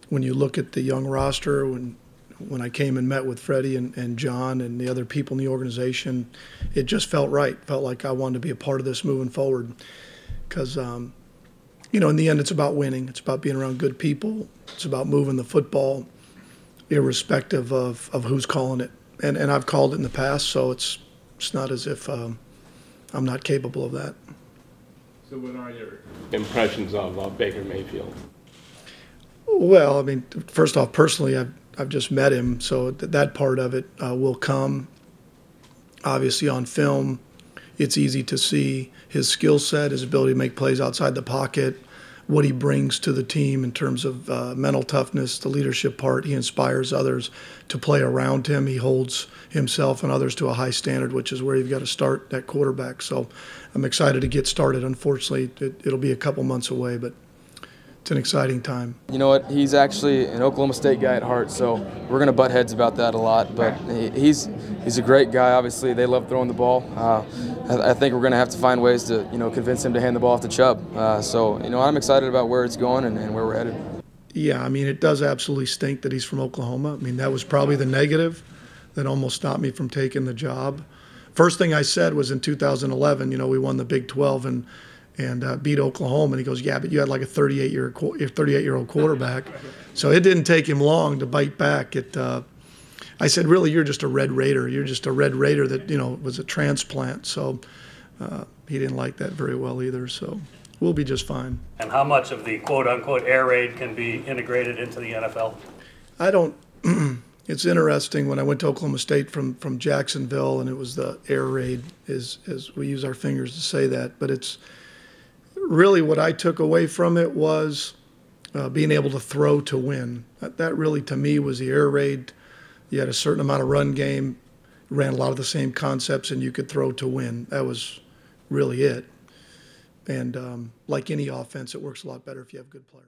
when you look at the young roster, when I came and met with Freddie and John and the other people in the organization, it just felt right. Felt like I wanted to be a part of this moving forward. Because, you know, in the end, it's about winning. It's about being around good people. It's about moving the football, irrespective of who's calling it. And I've called it in the past, so it's not as if I'm not capable of that. So what are your impressions of Baker Mayfield? Well, I mean, first off, personally, I've just met him, so that part of it will come. Obviously, on film, it's easy to see his skill set, his ability to make plays outside the pocket, what he brings to the team in terms of mental toughness, the leadership part. He inspires others to play around him. He holds himself and others to a high standard, which is where you've got to start at quarterback. So I'm excited to get started. Unfortunately, it'll be a couple months away, but it's an exciting time. You know what? He's actually an Oklahoma State guy at heart, so we're going to butt heads about that a lot. But he's a great guy. Obviously, they love throwing the ball. I think we're going to have to find ways to convince him to hand the ball off to Chubb. So I'm excited about where it's going and where we're headed. Yeah, I mean, it does absolutely stink that he's from Oklahoma. I mean, that was probably the negative that almost stopped me from taking the job. First thing I said was in 2011. We won the Big 12 and beat Oklahoma, and he goes, yeah, but you had like a 38-year-old quarterback. So it didn't take him long to bite back. I said, really, you're just a Red Raider. You're just a Red Raider that, was a transplant. So he didn't like that very well either. So we'll be just fine. And how much of the quote-unquote air raid can be integrated into the NFL? I don't it's interesting. When I went to Oklahoma State from Jacksonville, and it was the air raid, as we use our fingers to say that, but it's really what I took away from it was being able to throw to win. That really, to me, was the air raid. You had a certain amount of run game, ran a lot of the same concepts, and you could throw to win. That was really it. And like any offense, it works a lot better if you have good players.